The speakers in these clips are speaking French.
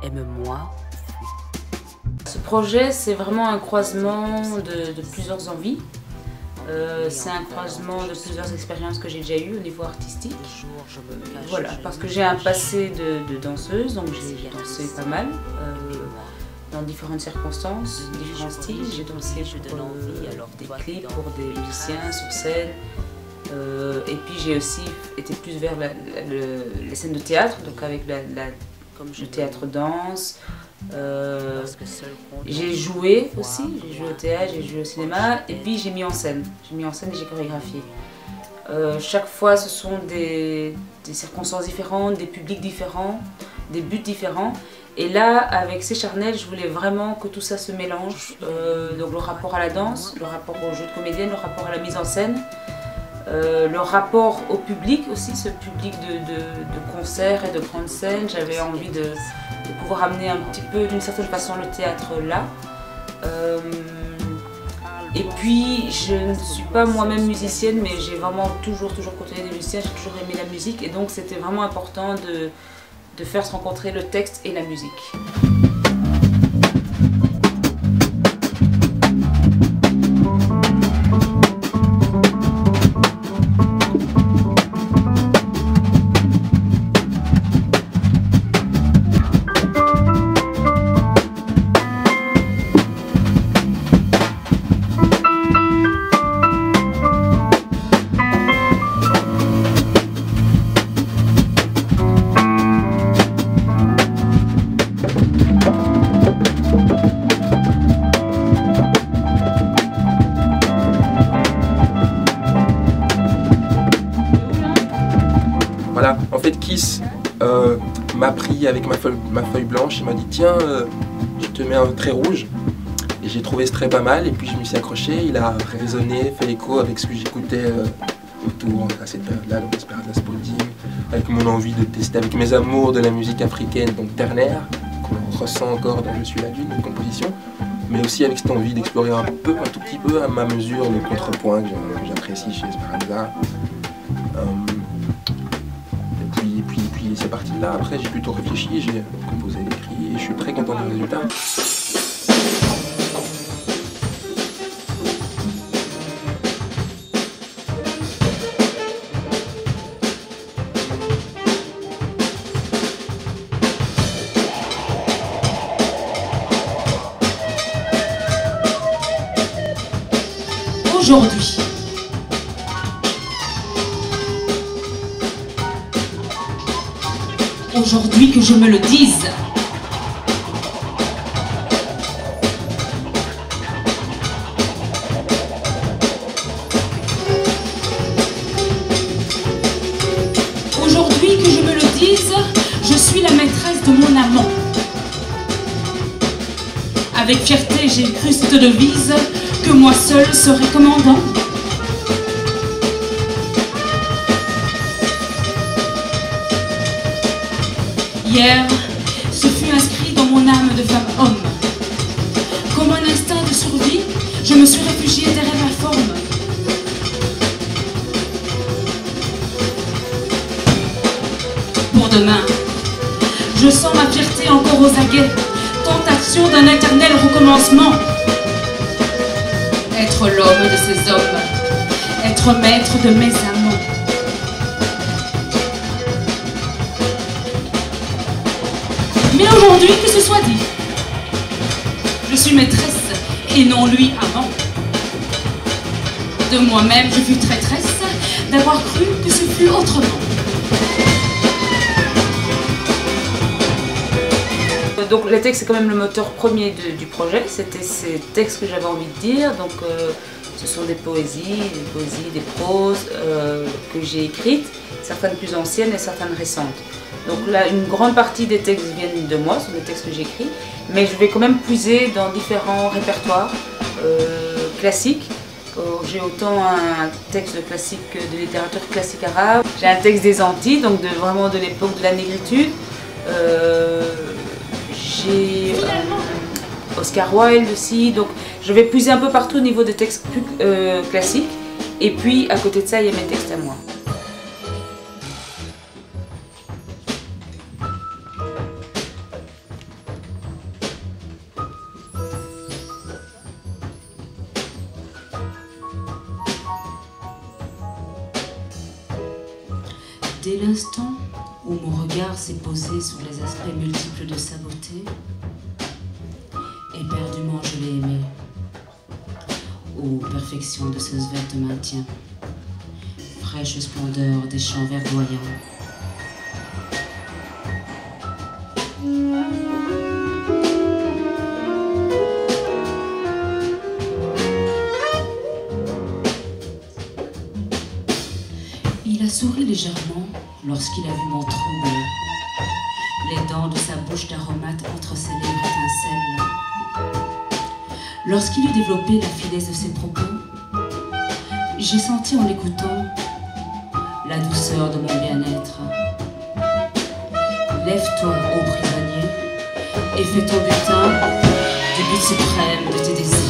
Aime-moi. Ce projet, c'est vraiment un croisement de plusieurs envies. C'est un croisement de plusieurs expériences que j'ai déjà eues au niveau artistique. Voilà, parce que j'ai un passé de danseuse, donc j'ai dansé pas mal, dans différentes circonstances, différents styles. J'ai dansé pour des clips, pour des musiciens sur scène. Et puis j'ai aussi été plus vers les scènes de théâtre, donc avec le théâtre-danse. J'ai joué aussi, j'ai joué au théâtre, j'ai joué au cinéma, et puis j'ai mis en scène. J'ai mis en scène et j'ai chorégraphié. Chaque fois, ce sont des circonstances différentes, des publics différents, des buts différents. Et là, avec C'est Charnel, je voulais vraiment que tout ça se mélange. Donc le rapport à la danse, le rapport au jeu de comédienne, le rapport à la mise en scène. Le rapport au public aussi, ce public de concerts et de grandes scènes. J'avais envie de pouvoir amener un petit peu d'une certaine façon le théâtre là. Et puis je ne suis pas moi-même musicienne, mais j'ai vraiment toujours côtoyé des musiciens, j'ai toujours aimé la musique, et donc c'était vraiment important de faire se rencontrer le texte et la musique. Voilà, en fait Kiss m'a pris avec ma feuille blanche, il m'a dit tiens, je te mets un trait rouge. Et j'ai trouvé ce trait pas mal, et puis je me suis accroché, il a résonné, fait écho avec ce que j'écoutais autour à cette période-là, donc Esperanza Spalding, avec mon envie de tester, avec mes amours de la musique africaine, donc ternaire, qu'on ressent encore dans Je suis la lune, une composition, mais aussi avec cette envie d'explorer un tout petit peu à ma mesure le contrepoint que j'apprécie chez Esperanza. Et c'est parti de là. Après, j'ai plutôt réfléchi, j'ai composé l'écrit et je suis très content du résultat. Aujourd'hui, aujourd'hui que je me le dise. Aujourd'hui que je me le dise, je suis la maîtresse de mon amant. Avec fierté, j'ai cru cette devise, que moi seule serais commandant. Hier, ce fut inscrit dans mon âme de femme-homme. Comme un instinct de survie, je me suis réfugiée derrière la forme. Pour demain, je sens ma fierté encore aux aguets, tentation d'un éternel recommencement. Être l'homme de ces hommes, être maître de mes amants. Mais aujourd'hui, que ce soit dit, je suis maîtresse et non lui amant. De moi-même, je fus traîtresse d'avoir cru que ce fut autrement. Donc les textes, c'est quand même le moteur premier du projet. C'était ces textes que j'avais envie de dire. Donc ce sont des poésies, des proses que j'ai écrites, certaines plus anciennes et certaines récentes. Donc là, une grande partie des textes viennent de moi, ce sont des textes que j'écris, mais je vais quand même puiser dans différents répertoires classiques. J'ai autant un texte de classique de littérature classique arabe, j'ai un texte des Antilles, donc vraiment de l'époque de la négritude. J'ai Oscar Wilde aussi, donc je vais puiser un peu partout au niveau des textes plus classiques. Et puis à côté de ça, il y a mes textes à moi. Dès l'instant où mon regard s'est posé sur les aspects multiples de sa beauté, éperdument je l'ai aimé, ô perfection de ce svelte maintien, fraîche splendeur des champs verdoyants. Il a souri légèrement lorsqu'il a vu mon trouble. Les dents de sa bouche d'aromate entre ses lèvres étincellent. Lorsqu'il eut développé la finesse de ses propos, j'ai senti en l'écoutant la douceur de mon bien-être. Lève-toi, ô prisonnier, et fais ton butin du but suprême de tes désirs.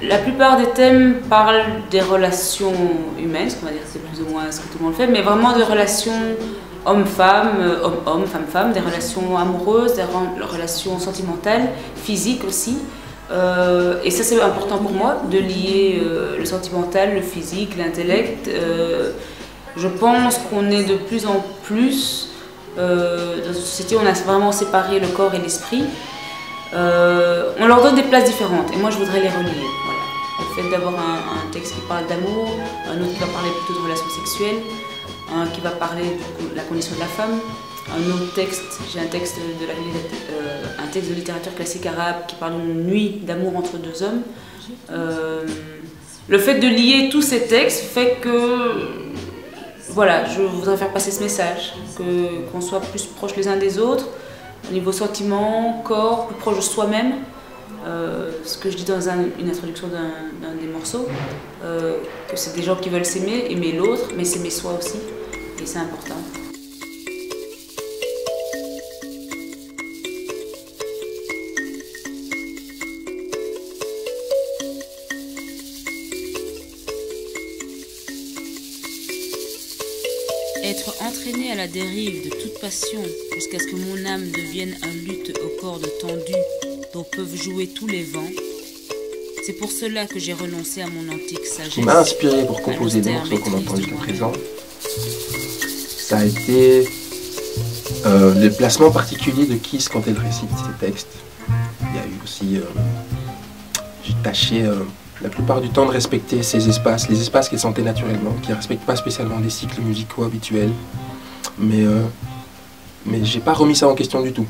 La plupart des thèmes parlent des relations humaines, ce qu'on va dire c'est plus ou moins ce que tout le monde fait, mais vraiment de relations homme-femme, homme-homme, femme-femme, des relations amoureuses, des relations sentimentales, physiques aussi. Et ça c'est important pour moi, de lier le sentimental, le physique, l'intellect. Je pense qu'on est de plus en plus, dans une société, on a vraiment séparé le corps et l'esprit. On leur donne des places différentes et moi je voudrais les relier. Voilà. Le fait d'avoir un texte qui parle d'amour, un autre qui va parler plutôt de relations sexuelles, un qui va parler de la condition de la femme, un autre texte, j'ai un texte de littérature classique arabe qui parle d'une nuit d'amour entre deux hommes. Le fait de lier tous ces textes fait que voilà, je voudrais faire passer ce message, qu'on soit plus proches les uns des autres, au niveau sentiment, corps, plus proche de soi-même. Ce que je dis dans une introduction d'un des morceaux, que c'est des gens qui veulent s'aimer, aimer l'autre, mais s'aimer soi aussi, et c'est important. Être entraîné à la dérive de toute passion jusqu'à ce que mon âme devienne un luth aux cordes tendues dont peuvent jouer tous les vents. C'est pour cela que j'ai renoncé à mon antique sagesse. Ce qui m'a inspiré pour composer les morceaux qu'on entend jusqu'à présent, ça a été le placement particulier de Kiss quand elle récite ses textes. Il y a eu aussi, j'ai tâché la plupart du temps de respecter ces espaces, les espaces qu'elle sentait naturellement, qui ne respectent pas spécialement les cycles musicaux habituels. Mais j'ai pas remis ça en question du tout.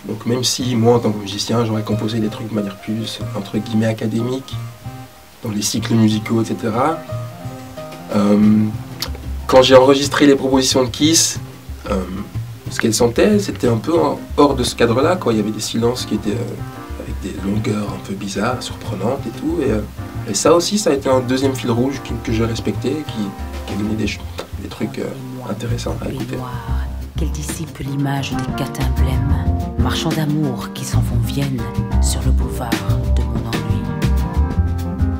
Donc même si moi en tant que musicien j'aurais composé des trucs de manière plus entre guillemets académique, dans les cycles musicaux, etc. Quand j'ai enregistré les propositions de Kiss, ce qu'elle sentait c'était un peu hors de ce cadre-là, quoi. Il y avait des silences qui étaient avec des longueurs un peu bizarres, surprenantes et tout. Et ça aussi, ça a été un deuxième fil rouge que je respectais, qui a donné des trucs intéressants à écouter. Qu'elle dissipe l'image des quatre emblèmes, marchands d'amour qui s'en vont viennent sur le boulevard de mon ennui.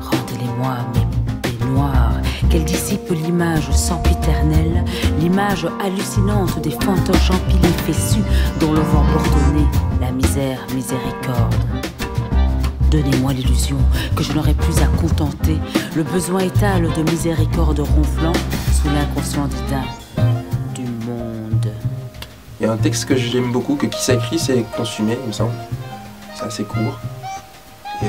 Rendez-les-moi mes paix noires, qu'elle dissipe l'image sempiternelle, l'image hallucinante des fantoches empilés fessus dont le vent bourdonnait la misère miséricorde. Donnez-moi l'illusion que je n'aurai plus à contenter le besoin étal de miséricorde ronflant sous l'inconscient dédain du monde. Il y a un texte que j'aime beaucoup, que Kiss a écrit, c'est Consumé, il me semble. C'est assez court. Et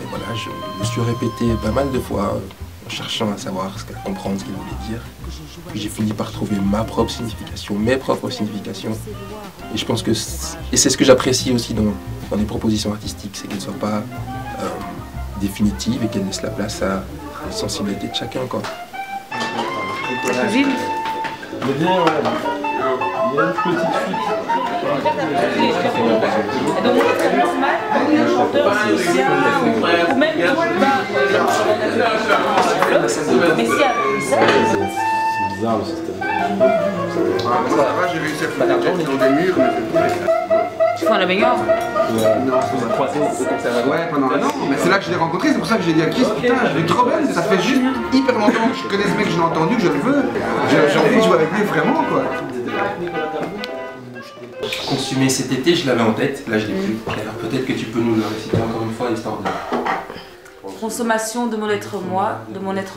voilà, je me suis répété pas mal de fois en cherchant à savoir, comprendre ce qu'il voulait dire. Puis j'ai fini par trouver ma propre signification, mes propres significations. Et je pense que c'est ce que j'apprécie aussi dans les propositions artistiques, c'est qu'elles ne soient pas définitives et qu'elles laissent la place à la sensibilité de chacun, quoi. Gilles ? Il y a une petite fuite. Et donc c'est normal, un chanteur, musicien, ou même toi, mais C'est bizarre le système. J'ai réussi à faire des gestes dans des murs, tu fais un la baignoire? Non, vous êtes croisés au conservatoire. Ouais, pendant un an. Mais c'est là que je l'ai rencontré, c'est pour ça que j'ai dit à Kiss, putain, je vais trop belle, ça fait juste hyper longtemps que je connais ce mec, que je l'ai entendu, que je le veux. J'ai envie de jouer avec lui vraiment, quoi. consumé cet été, je l'avais en tête, là je l'ai plus. Alors peut-être que tu peux nous le réciter encore une fois, histoire de... Consommation de mon être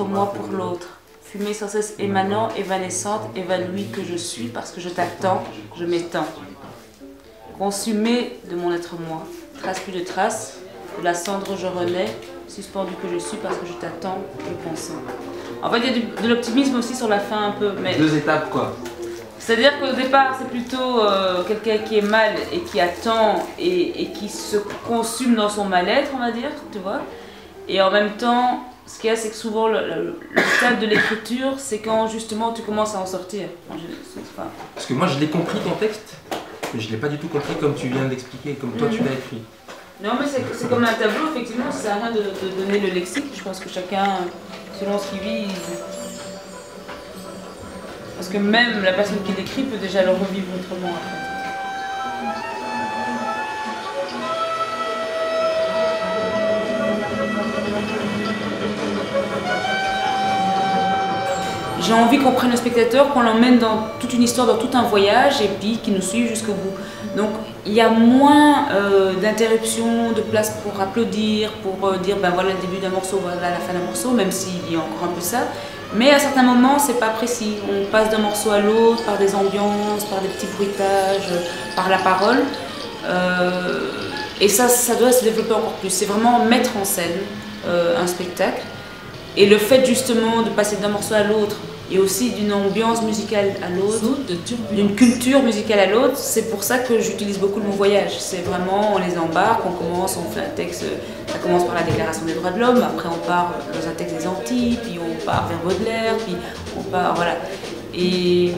moi pour l'autre. Fumée sans cesse émanant, évanescente, évanouie que je suis parce que je t'attends, je m'étends. Consumé de mon être moi, trace plus de traces, de la cendre je renais, suspendu que je suis parce que je t'attends, je consens. En fait, il y a de l'optimisme aussi sur la fin un peu. Mais... 2 étapes quoi. C'est-à-dire qu'au départ, c'est plutôt quelqu'un qui est mal et qui attend et qui se consume dans son mal-être, on va dire, tu vois. Et en même temps, ce qu'il y a, c'est que souvent, le stade de l'écriture, c'est quand justement tu commences à en sortir. Parce que moi, je l'ai compris ton texte, mais je ne l'ai pas du tout compris comme tu viens d'expliquer, comme toi tu l'as écrit. Non, mais c'est comme un tableau, effectivement, ça sert à rien de donner le lexique. Je pense que chacun, selon ce qu'il vit, parce que même la personne qui l'écrit peut déjà le revivre autrement après. J'ai envie qu'on prenne le spectateur, qu'on l'emmène dans toute une histoire, dans tout un voyage, et puis qu'il nous suive jusqu'au bout. Donc il y a moins d'interruptions, de place pour applaudir, pour dire ben voilà le début d'un morceau, voilà la fin d'un morceau, même s'il y a encore un peu ça. Mais à certains moments, c'est pas précis. On passe d'un morceau à l'autre, par des ambiances, par des petits bruitages, par la parole. Et ça doit se développer encore plus. C'est vraiment mettre en scène un spectacle. Et le fait justement de passer d'un morceau à l'autre, et aussi d'une ambiance musicale à l'autre, d'une culture musicale à l'autre, c'est pour ça que j'utilise beaucoup le mot voyage. C'est vraiment, on les embarque, on fait un texte, ça commence par la Déclaration des droits de l'homme, après on part dans un texte des Antilles, puis on part vers Baudelaire, puis on part, voilà. Et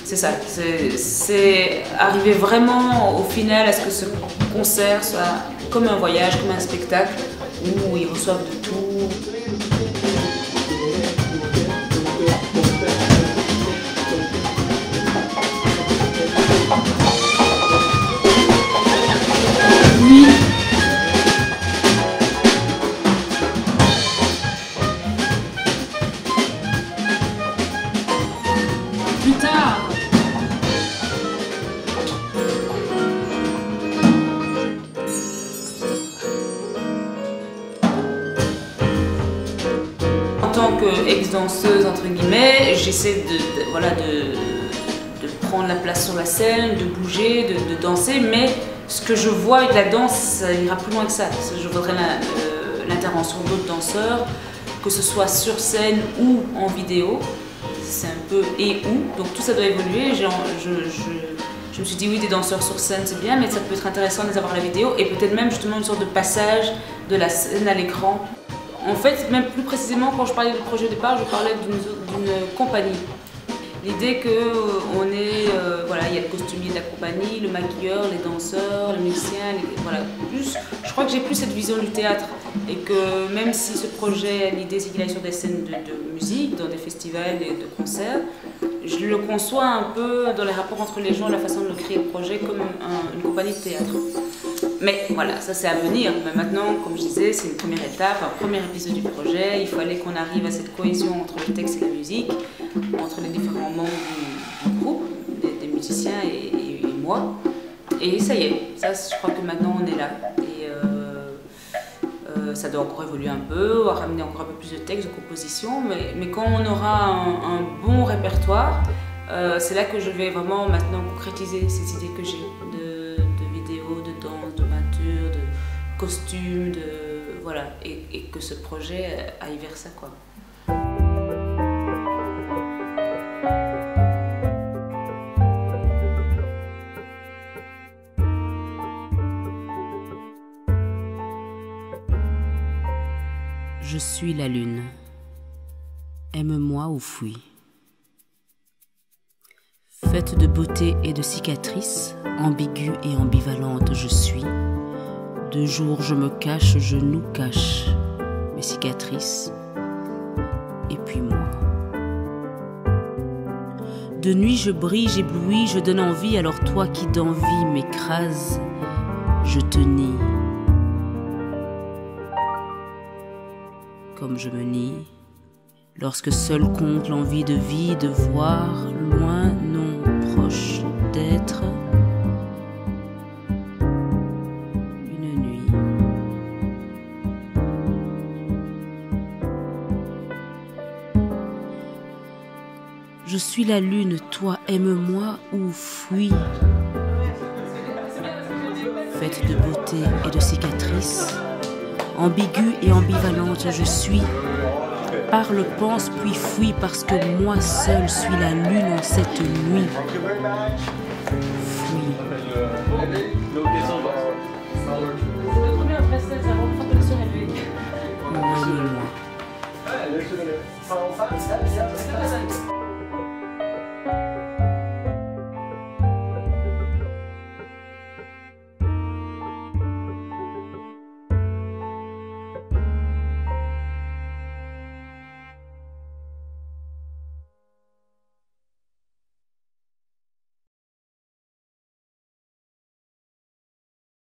c'est ça, c'est arriver vraiment au final à ce que ce concert soit comme un voyage, comme un spectacle, où ils reçoivent de tout. Oui. Plus tard. En tant qu'ex-danseuse, entre guillemets, j'essaie de prendre la place sur la scène, de bouger, de danser, mais ce que je vois avec la danse, ça ira plus loin que ça. Je voudrais l'intervention d'autres danseurs, que ce soit sur scène ou en vidéo. C'est un peu et où, donc tout ça doit évoluer. Je me suis dit oui, des danseurs sur scène c'est bien, mais ça peut être intéressant de les avoir à la vidéo et peut-être même justement une sorte de passage de la scène à l'écran. En fait, même plus précisément, quand je parlais du projet au départ, je parlais d'une compagnie. L'idée qu'on est, voilà, il y a le costumier de la compagnie, le maquilleur, les danseurs, les musiciens, voilà. Je crois que j'ai plus cette vision du théâtre et que même si ce projet, l'idée c'est qu'il aille sur des scènes de musique, dans des festivals et de concerts, je le conçois un peu dans les rapports entre les gens, la façon de créer le projet comme une compagnie de théâtre. Mais voilà, ça c'est à venir. Mais maintenant, comme je disais, c'est une première étape, un premier épisode du projet. Il fallait qu'on arrive à cette cohésion entre le texte et la musique, entre les différents membres du groupe, des musiciens et moi. Et ça y est, ça, je crois que maintenant on est là. Et ça doit encore évoluer un peu, ramener encore un peu plus de textes, de compositions. Mais quand on aura un bon répertoire, c'est là que je vais vraiment maintenant concrétiser ces idées que j'ai de vidéos, de danse, de peinture, de costumes, voilà, et que ce projet aille vers ça, quoi. Je suis la lune. Aime-moi ou fuis. Faite de beauté et de cicatrices, ambiguë et ambivalente je suis. De jour je me cache, je nous cache mes cicatrices, et puis moi. De nuit je brille, j'éblouis, je donne envie, alors toi qui d'envie m'écrase, je te nie. Comme je me nie, lorsque seul compte l'envie de vie, de voir, loin, non, proche, d'être, Je suis la lune, toi aime-moi ou fuis. Faite de beauté et de cicatrices, ambiguë et ambivalente, je suis. Parle, pense, puis fuis, parce que moi seule suis la lune en cette nuit. Fuis. Aime-moi.